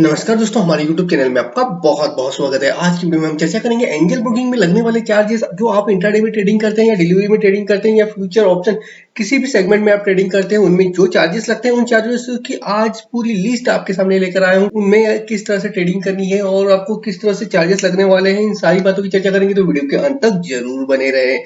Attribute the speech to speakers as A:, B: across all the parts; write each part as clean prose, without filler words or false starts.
A: नमस्कार दोस्तों, हमारे YouTube चैनल में आपका बहुत बहुत स्वागत है। आज की वीडियो में हम चर्चा करेंगे एंजल ब्रोकिंग में लगने वाले चार्जेस। जो आप इंट्राडे में ट्रेडिंग करते हैं या डिलीवरी में ट्रेडिंग करते हैं या फ्यूचर ऑप्शन किसी भी सेगमेंट में आप ट्रेडिंग करते हैं, उनमें जो चार्जेस लगते हैं उन चार्जेस की आज पूरी लिस्ट आपके सामने लेकर आया हूँ। उनमें किस तरह से ट्रेडिंग करनी है और आपको किस तरह से चार्जेस लगने वाले हैं, इन सारी बातों की चर्चा करेंगे, तो वीडियो के अंत तक जरूर बने रहे।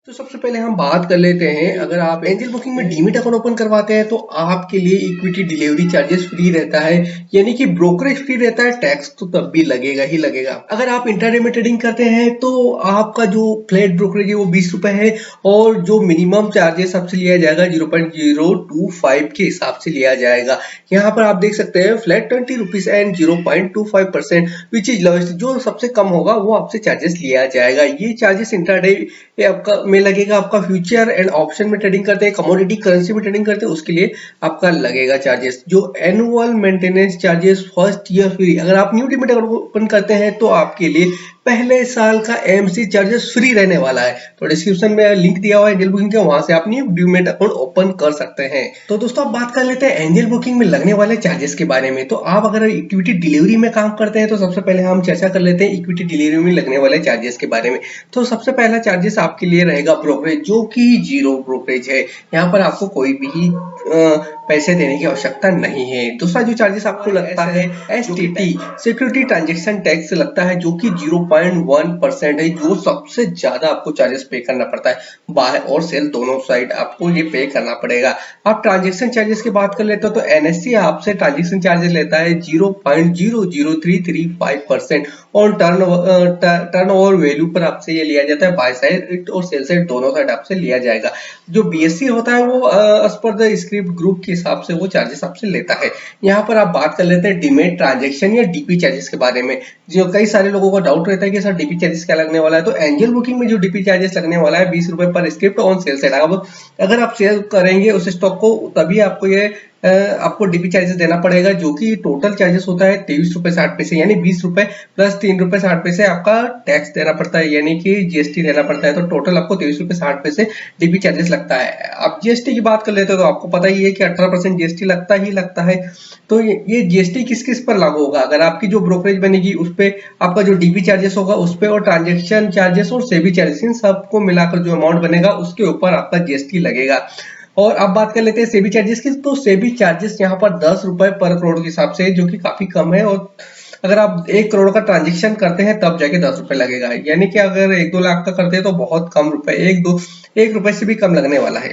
A: तो सबसे पहले हम बात कर लेते हैं, अगर आप एंजल बुकिंग में डीमैट अकाउंट ओपन करवाते हैं तो आपके लिए इक्विटी डिलीवरी चार्जेस फ्री रहता है, यानी कि ब्रोकरेज फ्री रहता है। टैक्स तो तब भी लगेगा ही लगेगा। अगर आप इंट्राडे में ट्रेडिंग करते हैं तो आपका जो फ्लैट ब्रोकरेज है वो 20 रुपए है और जो मिनिमम चार्जेस आपसे लिया जाएगा 0.025 के हिसाब से लिया जाएगा। यहाँ पर आप देख सकते हैं flat 20 rupees and 0.25% which is lowest. जो सबसे कम होगा वो आपसे चार्जेस लिया जाएगा। ये चार्जेस इंट्राडे आपका में लगेगा। आपका फ्यूचर एंड ऑप्शन में ट्रेडिंग करते हैं, कमोडिटी करेंसी में ट्रेडिंग करते हैं, उसके लिए आपका लगेगा चार्जेस। जो annual maintenance charges first year free. अगर आप न्यू डीमैट अकाउंट ओपन करते हैं तो आपके लिए पहले साल का एमसी चार्जेस फ्री रहने वाला है। तो डिस्क्रिप्शन में लिंक दिया हुआ है एंजल बुकिंग का, वहां से आप न्यू डीमैट अकाउंट ओपन कर सकते हैं। तो दोस्तों आप बात कर लेते हैं एंजल बुकिंग में लगने वाले चार्जेस के बारे में। तो आप अगर इक्विटी डिलीवरी में काम करते हैं तो सबसे पहले हम चर्चा कर लेते हैं इक्विटी डिलीवरी में लगने वाले चार्जेस के बारे में। तो सबसे पहला चार्जेस आपके लिए रहेगा ब्रोकरेज, जो कि जीरो ब्रोकरेज है। यहाँ पर आपको कोई भी पैसे देने की आवश्यकता नहीं है। दूसरा जो चार्जेस आपको लगता है एसटीटी सिक्योरिटी ट्रांजैक्शन टैक्स लगता है, जो कि 0.1% है, जो सबसे ज्यादा आपको चार्जेस पे करना पड़ता है। बाय और सेल दोनों साइड आपको ये पे करना पड़ेगा। आप ट्रांजैक्शन चार्जेस की बात कर लेते हो तो एनएससी आपसे ट्रांजैक्शन चार्जेस लेता है 0.00335% और टर्न ओवर वैल्यू पर आपसे ये लिया जाता है। बाय साइड और सेल साइड दोनों साइड आपसे लिया जाएगा। जो बीएससी होता है वो as per the script group के हिसाब से वो चार्जेस आपसे लेता है। यहाँ पर आप बात कर लेते हैं डीमैट ट्रांजैक्शन या डीपी चार्जेस के बारे में। जो कई सारे लोगों का डाउट रहता है कि सर डीपी चार्जेस क्या लगने वाला है। तो एंजल बुकिंग में जो डीपी चार्जेस लगने वाला है 20 रुपए पर स्क्रिप्ट ऑन सेल साइड। अगर आप सेल करेंगे उस स्टॉक को तभी आपको ये आपको डीपी चार्जेस देना पड़ेगा, जो कि टोटल चार्जेस होता है 23 रुपए 60 पैसे, यानी 20 रुपए प्लस 3 रुपए 60 पैसे आपका टैक्स देना पड़ता है, यानी कि जीएसटी देना पड़ता है। तो टोटल आपको 23 रुपए 60 पैसे डीपी चार्जेस लगता है। आप जीएसटी की बात कर लेते हो तो आपको पता ही है कि 18% जीएसटी लगता ही लगता है। तो ये जीएसटी किस किस पर लागू होगा? अगर आपकी जो ब्रोकरेज बनेगी उस पे आपका जो डीपी चार्जेस होगा उस पे, और ट्रांजेक्शन चार्जेस और सेबी चार्जेस, इन सबको मिलाकर जो अमाउंट बनेगा उसके ऊपर आपका जीएसटी लगेगा। और अब बात कर लेते हैं सेबी चार्जेस की। तो सेबी चार्जेस यहाँ पर 10 रुपए पर करोड़ के हिसाब से, जो कि काफी कम है। और अगर आप 1 करोड़ का ट्रांजेक्शन करते हैं तब जाके 10 रुपए लगेगा, यानी कि अगर 1-2 लाख का करते हैं तो बहुत कम रुपए, 1 रुपए से भी कम लगने वाला है।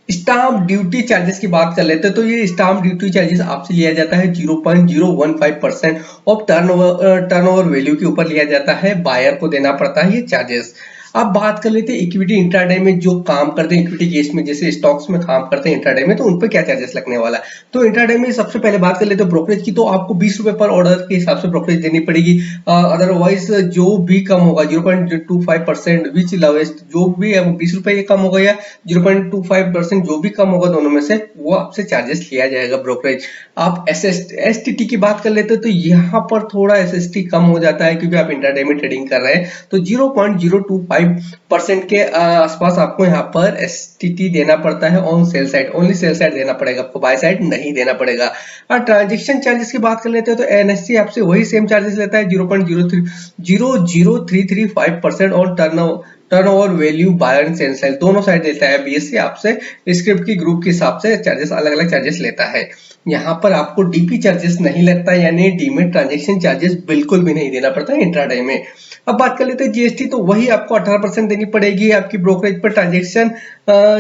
A: स्टाम्प ड्यूटी चार्जेस की बात कर लेते हैं तो ये स्टाम्प ड्यूटी चार्जेस आपसे लिया जाता है 0.015% ऑफ टर्नओवर वैल्यू के ऊपर लिया जाता है। बायर को देना पड़ता है ये चार्जेस। अब बात कर लेते हैं इक्विटी इंट्राडे में जो काम करते हैं, इक्विटी केस में जैसे स्टॉक्स में काम करते हैं इंट्राडे में, तो उन पर क्या चार्जेस लगने वाला है। तो इंट्राडे में सबसे पहले बात कर लेते हैं ब्रोकरेज की। तो आपको 20 रुपए पर ऑर्डर के हिसाब से ब्रोकरेज देनी पड़ेगी। अदरवाइज जो भी कम होगा 0.25% विच लोएस्ट, जो भी 20 रुपए कम होगा या 0.25% जो भी कम होगा, दोनों में से वो आपसे चार्जेस लिया जाएगा ब्रोकरेज। आप एसटीटी की बात कर लेते हैं तो यहाँ पर थोड़ा एसएसटी कम हो जाता है, क्योंकि आप इंट्राडे में ट्रेडिंग कर रहे हैं। तो 0.025% के आसपास आपको यहाँ पर एसटीटी देना पड़ता है on sell side. Only sell side देना पड़ेगा, आपको बाय साइड नहीं देना पड़ेगा। और ट्रांजेक्शन चार्जेस की बात कर लेते हैं तो एनएससी आपसे वही सेम चार्जेस लेता है 0.00335% और turnover value by and sell side दोनों साइड देता है। बीएससी आपसे स्क्रिप्ट की ग्रुप के हिसाब से चार्जेस अलग अलग चार्जेस लेता है। यहाँ पर आपको डीपी चार्जेस नहीं लगता, यानी डीमैट ट्रांजैक्शन चार्जेस बिल्कुल भी नहीं देना पड़ता है इंट्राडे में। अब बात कर लेते हैं जीएसटी। तो वही आपको 18% देनी पड़ेगी। आपकी ब्रोकरेज पर ट्रांजैक्शन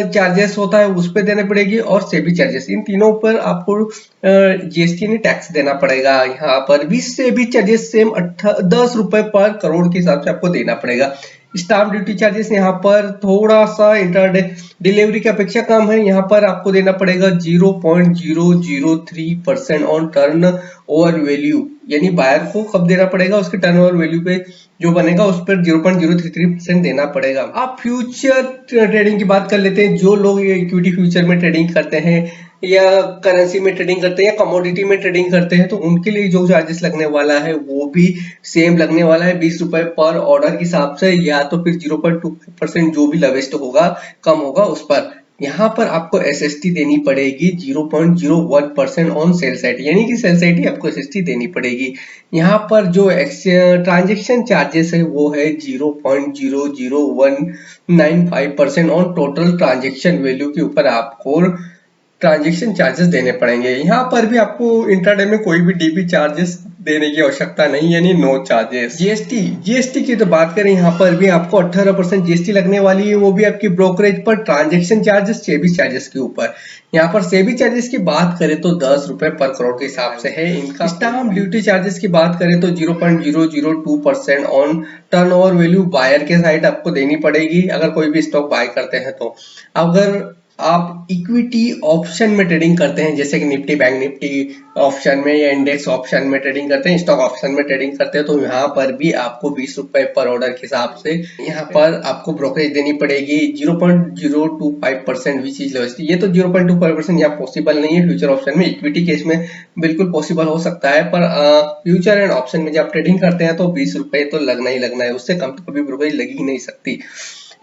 A: चार्जेस होता है उस पर देनी पड़ेगी, और सेबी चार्जेस, इन तीनों पर आपको जीएसटी ने टैक्स देना पड़ेगा। यहाँ पर भी सेबी चार्जेस सेम 10 रुपए पर करोड़ के हिसाब से आपको देना पड़ेगा। स्टाम्प ड्यूटी चार्जेस यहाँ पर थोड़ा सा इंट्राडे डिलीवरी की अपेक्षा कम है। यहाँ पर आपको देना पड़ेगा 0.003% ऑन टर्न ओवर वैल्यू, यानी बायर को कब देना पड़ेगा, उसके टर्न ओवर वैल्यू पे जो बनेगा उस पर 0.033% देना पड़ेगा। आप फ्यूचर ट्रेडिंग की बात कर लेते हैं। जो लोग इक्विटी फ्यूचर में ट्रेडिंग करते हैं या करेंसी में ट्रेडिंग करते हैं या कमोडिटी में ट्रेडिंग करते हैं, तो उनके लिए जो चार्जेस लगने वाला है वो भी सेम लगने वाला है 20 रुपए पर ऑर्डर के हिसाब से, या तो फिर 0.2% जो भी लोएस्ट होगा, कम होगा, उस पर यहाँ पर आपको एसएसटी देनी पड़ेगी 0.01% ऑन सेल साइट, यानी कि सेल साइट ही आपको एसएसटी देनी पड़ेगी। यहाँ पर जो ट्रांजेक्शन चार्जेस है वो है 0.00195% ऑन टोटल ट्रांजेक्शन वैल्यू के ऊपर आपको ट्रांजेक्शन चार्जेस देने पड़ेंगे। यहाँ पर भी आपको इंट्राडे में कोई भी डीपी चार्जेस देने की आवश्यकता नहीं, यानी नो चार्जेस। जीएसटी की तो बात करें, यहाँ पर भी आपको 18% जीएसटी लगने वाली है, वो भी आपकी ब्रोकरेज पर, ट्रांजेक्शन चार्जेस, सेबी चार्जेस के ऊपर। यहाँ पर सेबी चार्जेस की बात करें तो 10 रुपए पर करोड़ के हिसाब से है इनका। स्टाम्प ड्यूटी चार्जेस की बात करें तो 0.002% ऑन टर्नओवर वैल्यू बायर के साइड आपको देनी पड़ेगी अगर कोई भी स्टॉक बाय करते हैं तो। अगर आप इक्विटी ऑप्शन में ट्रेडिंग करते हैं, जैसे कि निफ्टी बैंक निफ्टी ऑप्शन में या इंडेक्स ऑप्शन में ट्रेडिंग करते हैं, स्टॉक ऑप्शन में ट्रेडिंग करते हैं, तो यहाँ पर भी आपको 20 रुपए पर ऑर्डर के हिसाब से यहाँ पर आपको ब्रोकरेज देनी पड़ेगी 0.025% विच इज लोएस्ट। ये तो 0.25% यहाँ पॉसिबल नहीं है फ्यूचर ऑप्शन में, इक्विटी केस में बिल्कुल पॉसिबल हो सकता है, पर फ्यूचर एंड ऑप्शन में जब ट्रेडिंग करते हैं तो 20 रुपए तो लगना ही लगना है, उससे कम तो कभी ब्रोकरेज लगी ही नहीं सकती।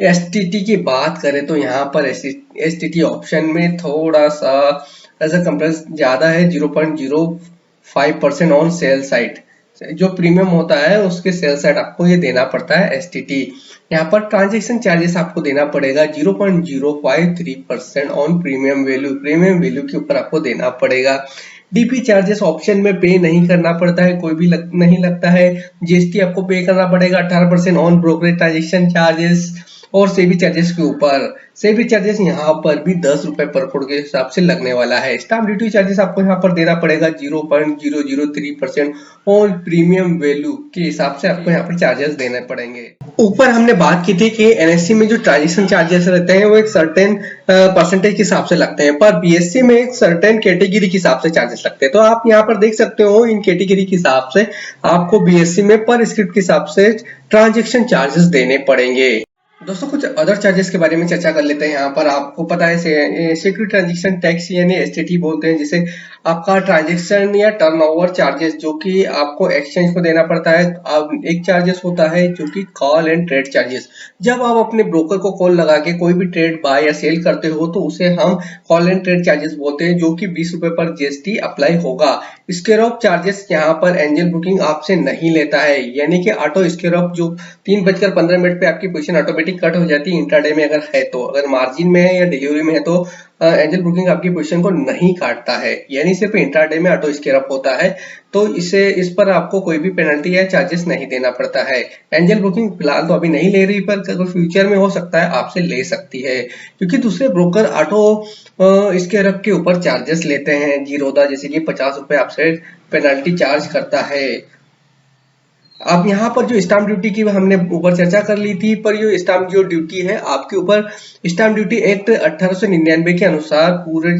A: एसटीटी की बात करें तो यहाँ पर एसटीटी ऑप्शन में थोड़ा सा ऐसा कंपेयर ज्यादा है, 0.05% ऑन सेल साइड। जो प्रीमियम होता है उसके सेल साइड आपको ये देना पड़ता है एसटीटी। यहाँ पर ट्रांजेक्शन चार्जेस आपको देना पड़ेगा 0.053% ऑन प्रीमियम वैल्यू के ऊपर आपको देना पड़ेगा। डीपी चार्जेस ऑप्शन में पे नहीं करना पड़ता है, कोई भी नहीं लगता है। जीएसटी आपको पे करना पड़ेगा 18% ऑन ब्रोकरेज ट्रांजेक्शन चार्जेस और सेबी चार्जेस के ऊपर। सेबी चार्जेस यहाँ पर भी 10 रुपए पर करोड़ के हिसाब से लगने वाला है। स्टाम्प ड्यूटी चार्जेस आपको यहाँ पर देना पड़ेगा 0.003% और प्रीमियम वैल्यू के हिसाब से आपको यहाँ पर चार्जेस देने पड़ेंगे। ऊपर हमने बात की थी कि एनएससी में जो ट्रांजेक्शन चार्जेस रहते हैं वो एक सर्टेन परसेंटेज के हिसाब से लगते हैं, पर बीएससी में एक सर्टेन कैटेगरी के हिसाब से चार्जेस लगते हैं। तो आप यहाँ पर देख सकते हो इन कैटेगरी के हिसाब से आपको बीएससी में पर स्क्रिप्ट के हिसाब से ट्रांजेक्शन चार्जेस देने पड़ेंगे। दोस्तों कुछ अदर चार्जेस के बारे में चर्चा कर लेते हैं। यहाँ पर आपको पता है सिक्योरिटी ट्रांजैक्शन टैक्स यानी एसटीटी बोलते हैं, जिसे आपका ट्रांजैक्शन या टर्नओवर चार्जेस जो कि आपको एक्सचेंज को देना पड़ता है। अब एक चार्जेस होता है जो कि कॉल एंड ट्रेड चार्जेस। जब आप अपने ब्रोकर को कॉल लगा के कोई भी ट्रेड बाय या सेल करते हो तो उसे हम कॉल एंड ट्रेड चार्जेस बोलते हैं, जो कि 20 रुपए पर जीएसटी अप्लाई होगा। स्केयर चार्जेस यहाँ पर एंजल बुकिंग आपसे नहीं लेता है, यानी कि ऑटो स्केयर जो 3:15 पे आपकी पोजीशन ऑटोमेटिक कट हो जाती है इंट्राडे में अगर है तो। अगर मार्जिन में है या डिलीवरी में है तो एंजल ब्रोकिंग आपकी पोजीशन को नहीं काटता है, यानी सिर्फ इंट्राडे में ऑटो स्केयर होता है, तो इस पर आपको कोई भी पेनल्टी या चार्जेस नहीं देना पड़ता है। एंजल ब्रोकिंग फिलहाल तो अभी नहीं ले रही, पर अगर फ्यूचर में हो सकता है आपसे ले सकती है, क्योंकि दूसरे ब्रोकर ऑटो स्केयर के ऊपर चार्जेस लेते हैं। जीरोदा जैसे कि 50 रुपए आपसे पेनल्टी चार्ज करता है। अब यहाँ पर जो स्टाम्प ड्यूटी की हमने ऊपर चर्चा कर ली थी, पर ये स्टाम्प जो ड्यूटी है आपके ऊपर स्टाम्प ड्यूटी एक्ट 1899 के अनुसार पूरे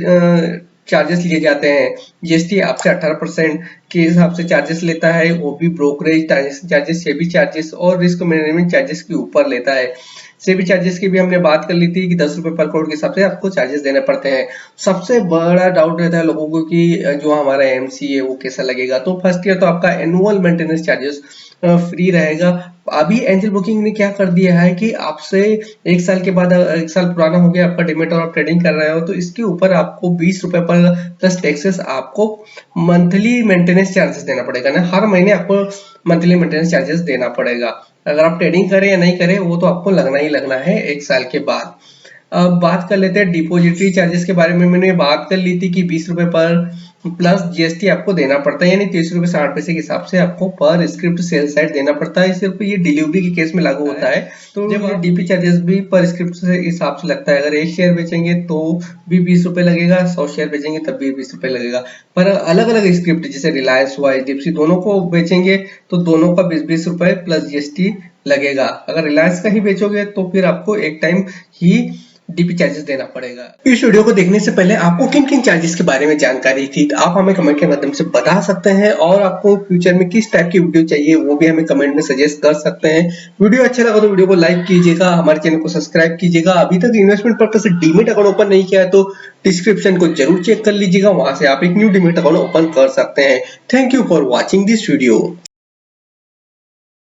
A: चार्जेस लिए जाते हैं। जीएसटी आपसे 18% के हिसाब से चार्जेस लेता है, वो भी brokerage transaction charges, SEBI charges और रिस्क मैनेजमेंट चार्जेस के ऊपर लेता है। सेबी चार्जेस की भी हमने बात कर ली थी कि 10 रुपए पर करोड़ के हिसाब से आपको चार्जेस देने पड़ते हैं। सबसे बड़ा डाउट रहता है लोगों को कि जो हमारा एमसी है वो कैसा लगेगा। तो फर्स्ट ईयर तो आपका एनुअल मेंटेनेंस चार्जेस फ्री रहेगा। अभी एंजल बुकिंग ने क्या कर दिया है कि आपसे 1 साल के बाद, 1 साल पुराना हो गया आपका डिमेट और आप ट्रेडिंग कर रहे हो, तो इसके ऊपर आपको 20 रुपए पर प्लस टैक्सेस आपको मंथली मेंटेनेंस चार्जेस देना पड़ेगा ना, हर महीने आपको मंथली मेंटेनेंस चार्जेस देना पड़ेगा। अगर आप ट्रेडिंग करें या नहीं करें वो तो आपको लगना ही लगना है 1 साल के बाद। अब बात कर लेते हैं डिपोजिटरी चार्जेस के बारे में। मैंने बात कर ली थी कि 20 रुपए पर प्लस जीएसटी आपको देना पड़ता है, यानी 23 रुपए 60 पैसे के हिसाब से आपको पर स्क्रिप्ट सेल साइड देना पड़ता है। सिर्फ ये डिलीवरी के केस में लागू होता है, तो जब आप डीपी चार्जेस भी पर स्क्रिप्ट से हिसाब से लगता है। अगर 1 शेयर बेचेंगे तो भी 20 रुपए लगेगा, 100 शेयर बेचेंगे तब भी 20 रुपए लगेगा। पर अलग अलग स्क्रिप्ट जैसे रिलायंस हुआ, एचडीएफसी, दोनों को बेचेंगे तो दोनों का 20-20 रुपए प्लस जीएसटी लगेगा। अगर रिलायंस का ही बेचोगे तो फिर आपको एक टाइम ही डीपी चार्जेस देना पड़ेगा। इस वीडियो को देखने से पहले आपको किन किन चार्जेस के बारे में जानकारी थी तो आप हमें कमेंट के माध्यम से बता सकते हैं, और आपको फ्यूचर में किस टाइप की वीडियो चाहिए वो भी हमें कमेंट में सजेस्ट कर सकते हैं। वीडियो अच्छा लगा तो वीडियो को लाइक कीजिएगा, हमारे चैनल को सब्सक्राइब कीजिएगा। अभी तक इन्वेस्टमेंट पर्पस से डीमेट अकाउंट ओपन नहीं किया है तो डिस्क्रिप्शन को जरूर चेक कर लीजिएगा, वहां से आप एक न्यू डीमेट अकाउंट ओपन कर सकते हैं। Thank you for watching this video.